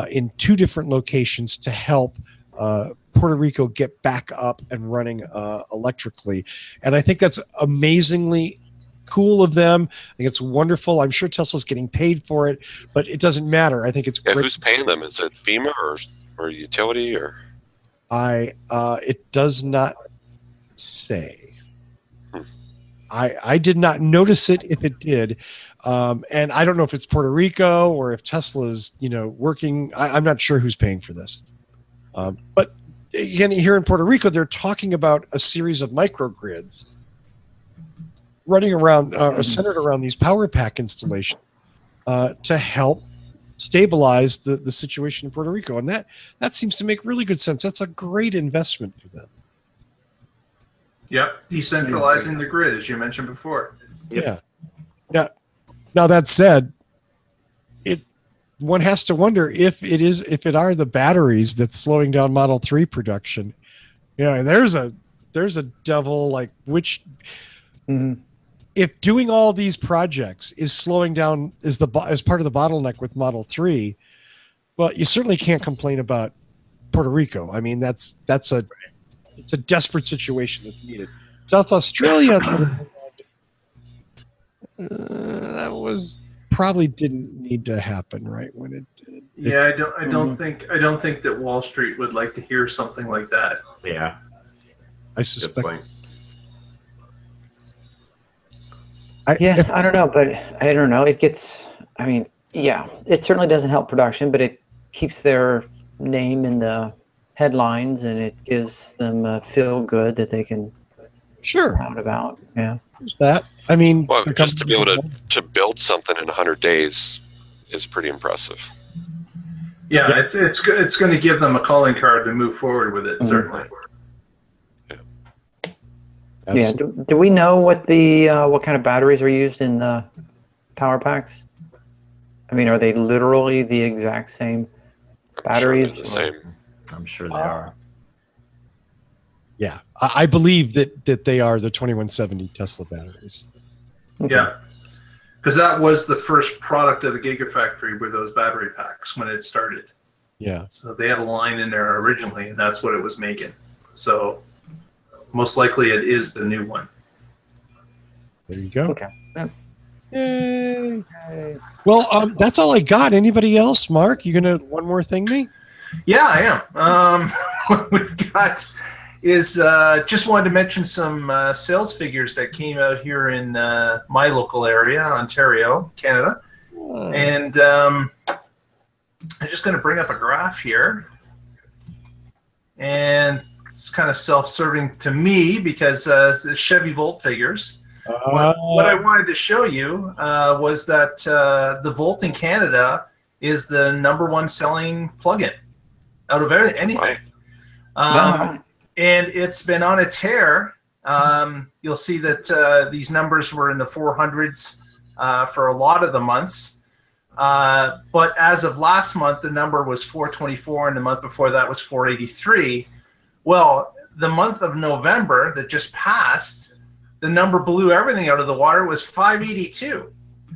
in 2 different locations to help Puerto Rico get back up and running electrically. And I think that's amazingly cool of them. I think it's wonderful. I'm sure Tesla's getting paid for it, but it doesn't matter. I think it's great. Who's paying them? Is it FEMA or utility or? It does not say. I did not notice it if it did. And I don't know if it's Puerto Rico or if Tesla's, working. I'm not sure who's paying for this. But again, here in Puerto Rico, they're talking about a series of microgrids running around, centered around these power pack installations to help stabilize the situation in Puerto Rico. And that seems to make really good sense. That's a great investment for them. Yep, decentralizing the grid, as you mentioned before. Yep. Yeah. Now that said, one has to wonder if it are the batteries that's slowing down Model 3 production. And there's a devil, like, which if doing all these projects is slowing down as part of the bottleneck with Model 3, well, you certainly can't complain about Puerto Rico. I mean, it's a desperate situation that's needed. South Australia, that was probably didn't need to happen right when it did. Yeah, I don't think that Wall Street would like to hear something like that. Yeah, I suspect. I don't know, but I don't know. It gets. I mean, yeah, it certainly doesn't help production, but it keeps their name in the headlines, and it gives them a feel good that they can proud about. Yeah, there's that. I mean, well, just to be able to build something in 100 days is pretty impressive. Yeah, it's good. It's going to give them a calling card to move forward with it. Certainly. Yeah. Do we know what kind of batteries are used in the power packs? I mean, are they literally the exact same batteries? Sure the same. I'm sure they are. Yeah, I believe that they are the 2170 Tesla batteries. Okay. Yeah, because that was the first product of the Gigafactory, were those battery packs when it started. Yeah. So they had a line in there originally, and that's what it was making. So most likely it is the new one. There you go. Okay. Yeah. Yay. Well, that's all I got. Anybody else? Mark, you gonna one more thing me? Yeah, I am. What we've got is just wanted to mention some sales figures that came out here in my local area, Ontario, Canada. And I'm just going to bring up a graph here. And it's kind of self-serving to me because it's Chevy Volt figures. What I wanted to show you was that the Volt in Canada is the #1 selling plug-in out of anything. And it's been on a tear. You'll see that these numbers were in the 400s for a lot of the months. But as of last month, the number was 424, and the month before that was 483. Well, the month of November that just passed, the number blew everything out of the water, was 582.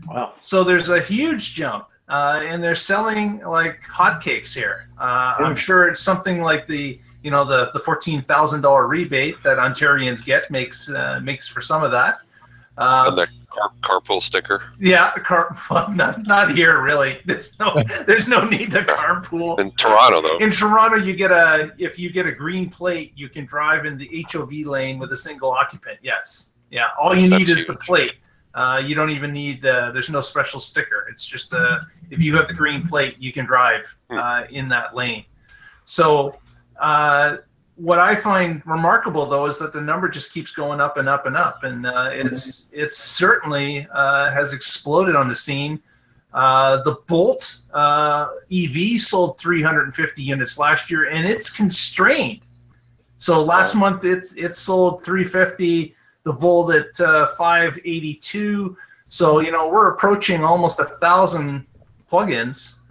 Wow. So there's a huge jump. And they're selling like hotcakes here. I'm sure it's something like the $14,000 rebate that Ontarians get makes for some of that. And the carpool sticker. Yeah, well, not here really. There's no need to carpool. In Toronto though. In Toronto, if you get a green plate, you can drive in the HOV lane with a single occupant. Yes, yeah. All you need is the plate. You don't even need. There's no special sticker. It's just if you have the green plate, you can drive in that lane. So what I find remarkable though is that the number just keeps going up and up and up, and it's certainly has exploded on the scene. The Bolt EV sold 350 units last year, and it's constrained. So last month it sold 350. The Volt at 582. So we're approaching almost 1,000 plugins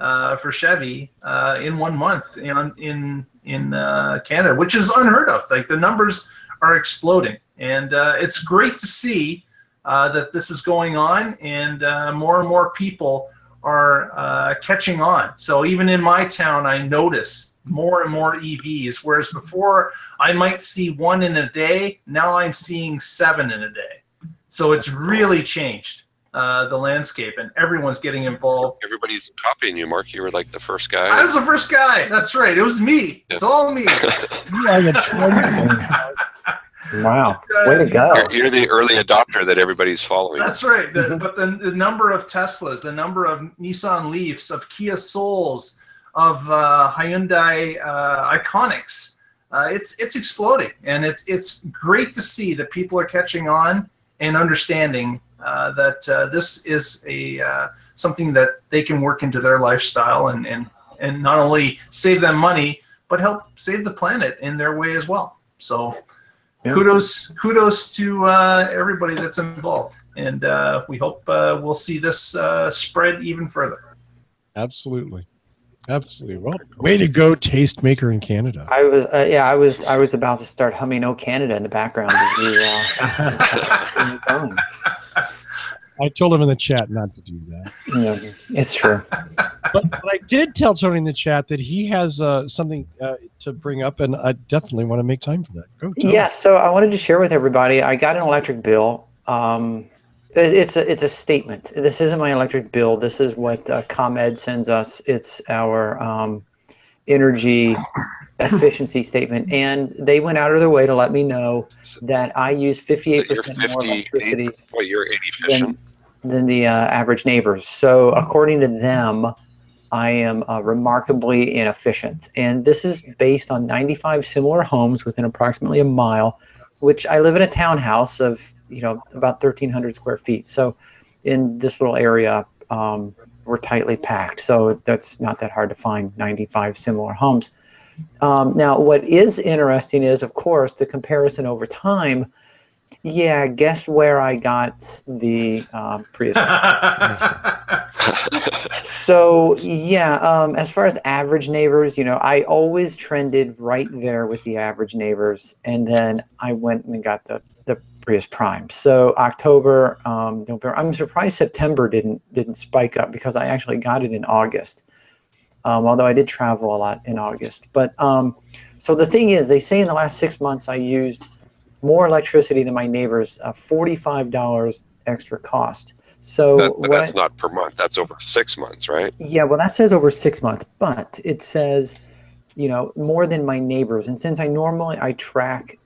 for Chevy in 1 month in Canada, which is unheard of. Like, the numbers are exploding, and it's great to see that this is going on, and more and more people are catching on. So even in my town, I notice more and more EVs, whereas before I might see 1 in a day. Now I'm seeing 7 in a day. So it's really changed the landscape, and everyone's getting involved. Everybody's copying you, Mark. You were like the first guy. I was the first guy. That's right. It was me. It's all me. Wow. Way to go. You're the early adopter that everybody's following. That's right. But the number of Teslas, the number of Nissan Leafs, of Kia Souls, of Hyundai Iconics, it's exploding, and it's great to see that people are catching on, and understanding that this is a something that they can work into their lifestyle and not only save them money, but help save the planet in their way as well. So kudos to everybody that's involved. And we hope we'll see this spread even further. Absolutely. Absolutely. Well, way to go, Tastemaker in Canada. I was about to start humming "Oh Canada" in the background. I told him in the chat not to do that. Yeah, it's true. But I did tell Tony in the chat that he has something to bring up, and I definitely want to make time for that. Go, Tony. Yeah, so I wanted to share with everybody. I got an electric bill. It's a statement. This isn't my electric bill. This is what ComEd sends us. It's our energy efficiency statement, and they went out of their way to let me know that I use 58% more electricity. Well, you're inefficient than the average neighbors. So according to them, I am remarkably inefficient. And this is based on 95 similar homes within approximately a mile, which I live in a townhouse of about 1,300 square feet. So in this little area, we're tightly packed. So that's not that hard to find 95 similar homes. Now, what is interesting is, of course, the comparison over time. Yeah, guess where I got the Prius? So, yeah, as far as average neighbors, I always trended right there with the average neighbors. And then I went and got the Prius Prime. So October, November, I'm surprised September didn't spike up because I actually got it in August. Although I did travel a lot in August. But so the thing is, they say in the last 6 months I used more electricity than my neighbors, $45 extra cost. So but that's not per month. That's over 6 months, right? Yeah, well, that says over 6 months, but it says, more than my neighbors. And since I track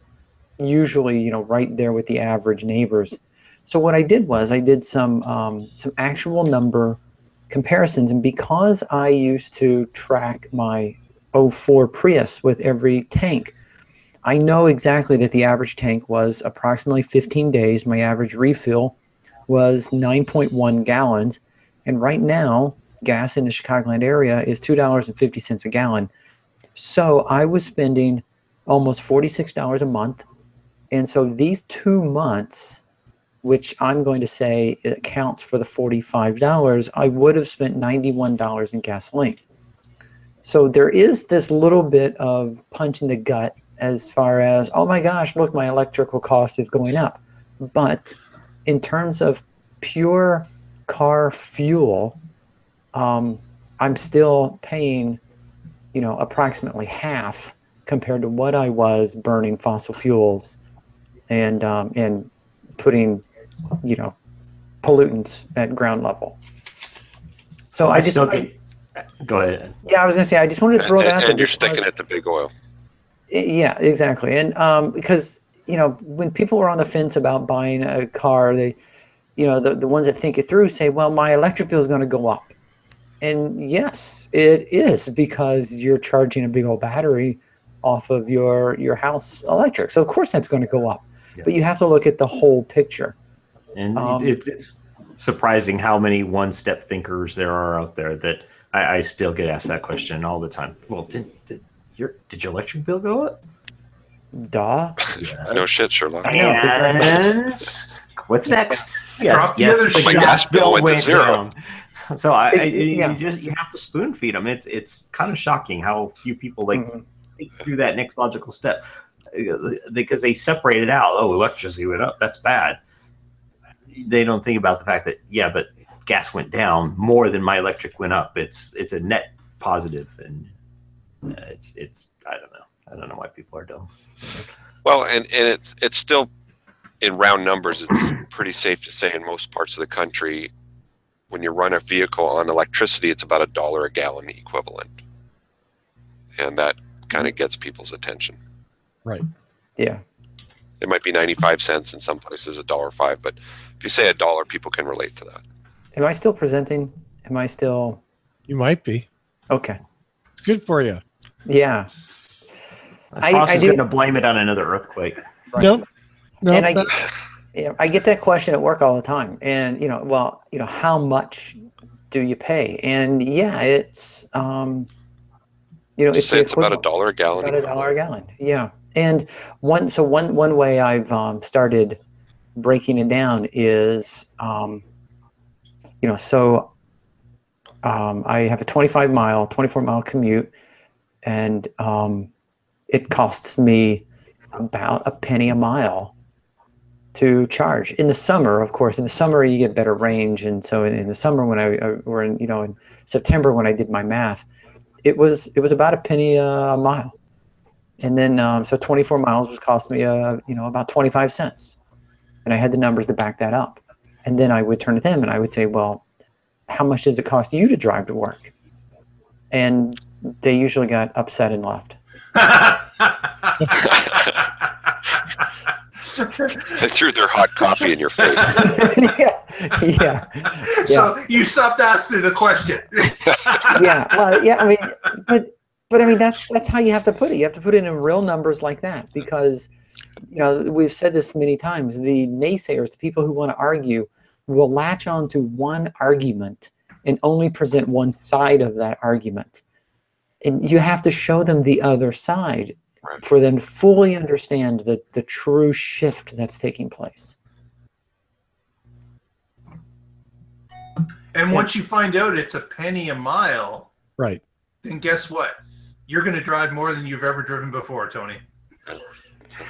usually, right there with the average neighbors. So what I did was I did some actual number comparisons, and because I used to track my 04 Prius with every tank, I know exactly that the average tank was approximately 15 days. My average refill was 9.1 gallons. And right now, gas in the Chicagoland area is $2.50 a gallon. So I was spending almost $46 a month. And so these 2 months, which I'm going to say it accounts for the $45, I would have spent $91 in gasoline. So there is this little bit of punch in the gut as far as, oh my gosh, look, my electrical cost is going up. But in terms of pure car fuel, I'm still paying, approximately half compared to what I was burning fossil fuels and putting, pollutants at ground level. So I just go ahead. Yeah, I was going to say I just wanted to throw that out there. And you're sticking it to big oil. Yeah, exactly. And because, when people are on the fence about buying a car, they, the ones that think it through say, well, my electric bill is going to go up. And yes, it is, because you're charging a big old battery off of your house electric. So of course that's going to go up. Yeah. But you have to look at the whole picture. And it's surprising how many one-step thinkers there are out there that I still get asked that question all the time. Well, did your electric bill go up? Duh. Yes. No shit, Sherlock. And what's next? Drop the other shit. My gas bill went to zero. Down. So you have to spoon feed them. It's kind of shocking how few people think through that next logical step, because they separate it out. Oh, electricity went up. That's bad. They don't think about the fact that but gas went down more than my electric went up. It's a net positive, and it's I don't know why people are dumb. Well, and it's still, in round numbers, it's pretty safe to say in most parts of the country, when you run a vehicle on electricity, it's about $1 a gallon equivalent, and that kind of gets people's attention. Right. Yeah. It might be 95 cents in some places, $1.05, but if you say $1, people can relate to that. Am I still presenting? Am I still? You might be. Okay. It's good for you. Yeah. Frost is going to blame it on another earthquake. Right. No. And Yeah, I get that question at work all the time, and well, how much do you pay? And yeah, it's it's Say the it's about equivalent. $1 a gallon. About $1 a gallon. Yeah, and one way I've started breaking it down is so I have a 24-mile commute, and it costs me about a penny a mile to charge. In the summer, of course, in the summer you get better range, and so in the summer when in September when I did my math, it was about a penny a mile, and then so 24 miles was cost me about 25 cents, and I had the numbers to back that up, and then I would turn to them and I would say, well, how much does it cost you to drive to work? And they usually got upset and left. They threw their hot coffee in your face. yeah. So you stopped asking the question. Yeah. Well, yeah. I mean, but I mean, that's how you have to put it. You have to put it in real numbers like that, because we've said this many times. The naysayers, the people who want to argue, will latch on to one argument and only present one side of that argument. And you have to show them the other side for them to fully understand the true shift that's taking place. And once you find out it's a penny a mile, right, then guess what? You're going to drive more than you've ever driven before, Tony.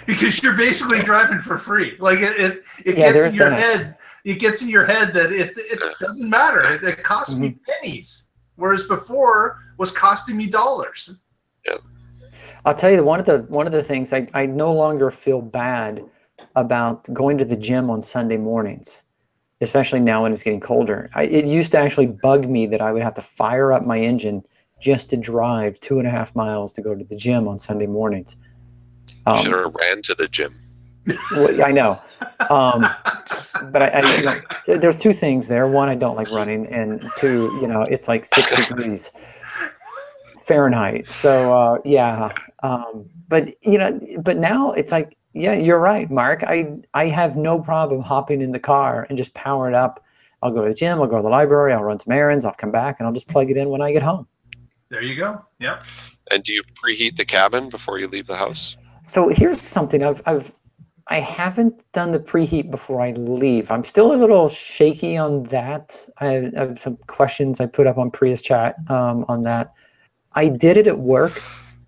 Because you're basically driving for free. Like it gets in your head. It gets in your head that it doesn't matter. It costs me pennies, whereas before was costing me dollars. Yeah. I'll tell you, one of the things I no longer feel bad about going to the gym on Sunday mornings, especially now when it's getting colder. It used to actually bug me that I would have to fire up my engine just to drive 2.5 miles to go to the gym on Sunday mornings. Should have ran to the gym. Well, I know, but there's two things there. One, I don't like running, and two, it's like 6 degrees Fahrenheit. So yeah, but now it's like, yeah, you're right, Mark. I have no problem hopping in the car and just powering up. I'll go to the gym. I'll go to the library. I'll run some errands. I'll come back and I'll just plug it in when I get home. There you go. Yep. And do you preheat the cabin before you leave the house? So here's something I haven't done the preheat before I leave. I'm still a little shaky on that. I have some questions I put up on Prius chat on that. I did it at work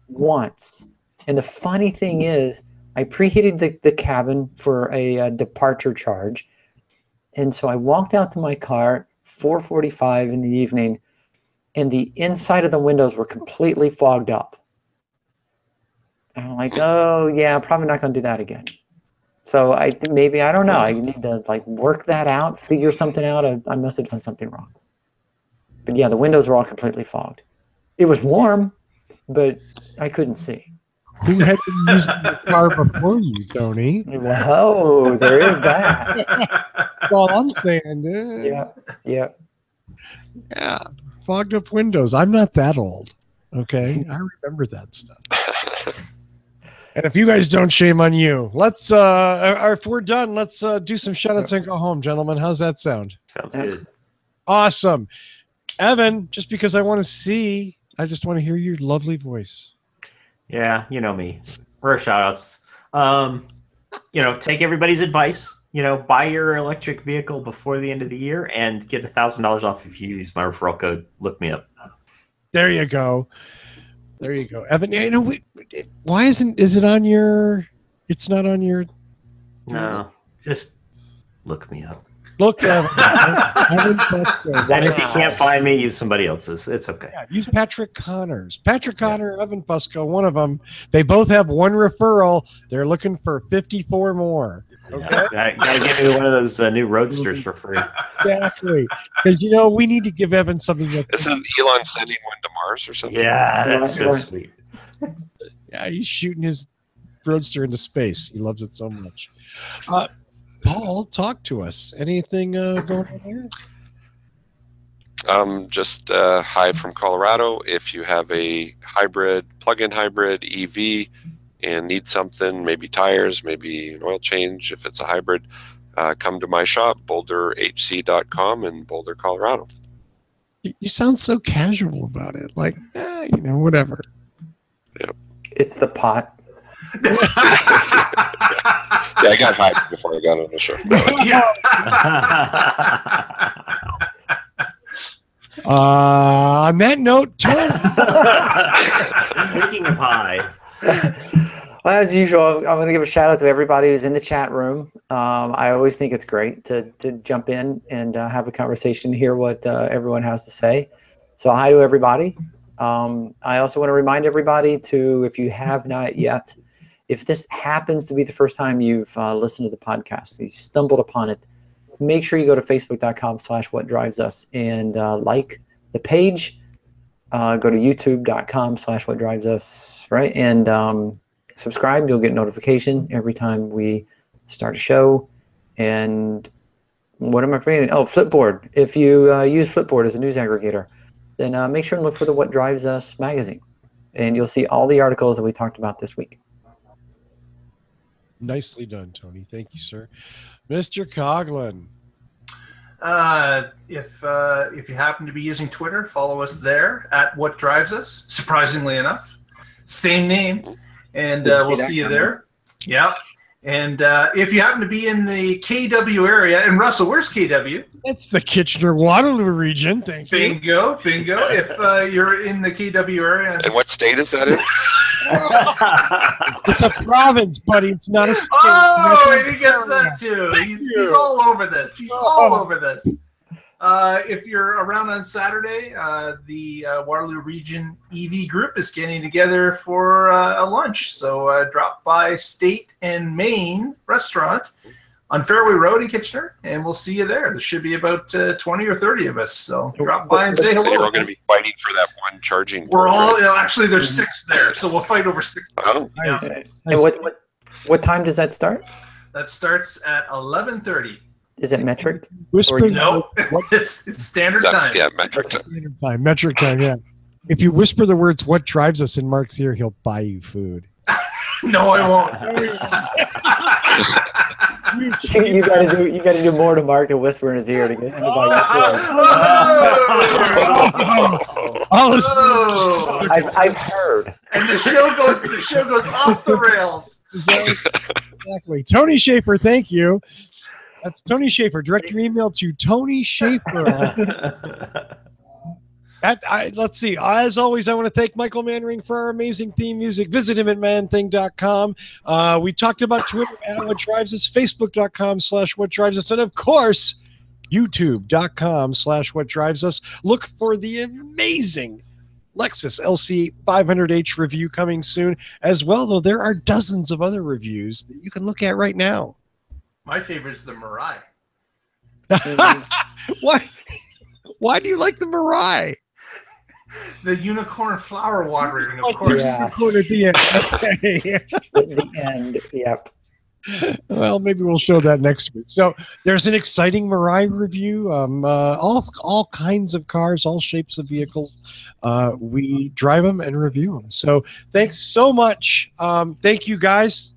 once, and the funny thing is, I preheated the cabin for a departure charge, and so I walked out to my car 4:45 in the evening, and the inside of the windows were completely fogged up. And I'm like, oh yeah, I'm probably not going to do that again. So I don't know. I need to work that out, figure something out. I must have done something wrong. But yeah, the windows were all completely fogged. It was warm, but I couldn't see. Who had been using the car before you, Tony? Whoa, there is that. That's all I'm saying, dude. Yeah. Yeah. Fogged up windows. I'm not that old. Okay. I remember that stuff. And if you guys don't, shame on you. Let's if we're done, let's do some shout-outs and go home, gentlemen. How's that sound? Sounds good. Awesome. Evan, just because I just want to hear your lovely voice. Yeah, you know me. For shout-outs. Take everybody's advice. Buy your electric vehicle before the end of the year and get $1,000 off if you use my referral code. Look me up. There you go. There you go. Evan, why is it on your, it's not on your. No, just look me up. Look, Evan Fusco. And if you can't find me, use somebody else's. It's okay. Yeah, use Patrick Connors. Patrick Connor, Evan Fusco, one of them. They both have one referral. They're looking for 54 more. Okay. Yeah, gotta give me one of those new Roadsters for free. Exactly. Because, we need to give Evan something. Isn't Elon sending one to Mars or something? Yeah, that's so sweet. Yeah, he's shooting his Roadster into space. He loves it so much. Paul, talk to us. Anything going on here? Just hi from Colorado. If you have a hybrid, plug-in hybrid EV and need something, maybe tires, maybe an oil change, if it's a hybrid, come to my shop, boulderhc.com in Boulder, Colorado. You sound so casual about it. Like, whatever. It's the pot. Yeah, I got hyped before I got on the show. On that note, Making a pie. Well, as usual, I'm going to give a shout out to everybody who's in the chat room. I always think it's great to jump in and have a conversation, hear what everyone has to say. So hi to everybody. I also want to remind everybody to, if you have not yet, if this happens to be the first time you've listened to the podcast, you stumbled upon it, make sure you go to facebook.com/whatdrivesus and like the page. Go to youtube.com/whatdrivesus, right? And subscribe. You'll get notification every time we start a show. And what am I forgetting? Oh, Flipboard. If you use Flipboard as a news aggregator, then make sure and look for the What Drives Us magazine. And you'll see all the articles that we talked about this week. nicely done, Tony. Thank you, sir. Mr. Coughlin. If you happen to be using Twitter, follow us there at What Drives Us. Surprisingly enough, same name, and we'll see you there. Yeah. And if you happen to be in the KW area, and Russell, where's KW? It's the Kitchener-Waterloo region. Thank you. Bingo. If you're in the KW area. And what state is that in? It's a province, buddy. It's not a state. Oh, he gets that too. He's all over this. He's all over this. If you're around on Saturday, the Waterloo Region EV group is getting together for a lunch. So drop by State and Main Restaurant on Fairway Road in Kitchener, and we'll see you there. There should be about 20 or 30 of us. So drop by and say hello. We're all going to be fighting for that one charging. We're all actually there's 6 there, so we'll fight over 6. Oh, Yeah. And what time does that start? That starts at 11:30. Is it metric? Whisper No, it's standard time. yeah, metric time. Metric time, yeah. If you whisper the words "What drives us" in Mark's ear, he'll buy you food. No, I won't. You gotta do more to Mark to whisper in his ear to get anybody. I've heard. And the show goes off the rails. Exactly. Tony Schaefer, thank you. That's Tony Schaefer. Direct your email to Tony Schaefer. Let's see. As always, I want to thank Michael Manring for our amazing theme music. Visit him at manthing.com. We talked about Twitter at What Drives Us, Facebook.com/What Drives Us, and of course, YouTube.com/What Drives Us. Look for the amazing Lexus LC 500H review coming soon as well, though there are dozens of other reviews that you can look at right now. My favorite is the Mirai. Why do you like the Mirai? The unicorn flower watering, of course. Yeah. Unicorn at the end. Okay. At the end, yep. Well, maybe we'll show that next week. So there's an exciting Mirai review. All kinds of cars, all shapes of vehicles. We drive them and review them. So thanks so much. Thank you, guys.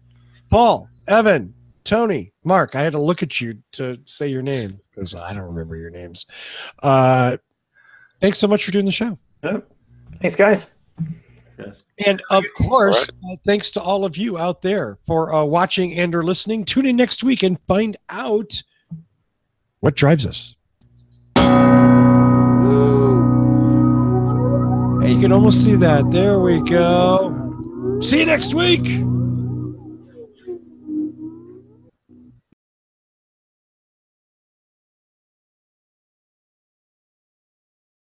Paul, Evan, Tony, Mark. I had to look at you to say your name because I don't remember your names. Thanks so much for doing the show. Thanks, guys. And of course, thanks to all of you out there for watching and or listening. Tune in next week and find out what drives us. Ooh. Hey, you can almost see that. There we go. See you next week.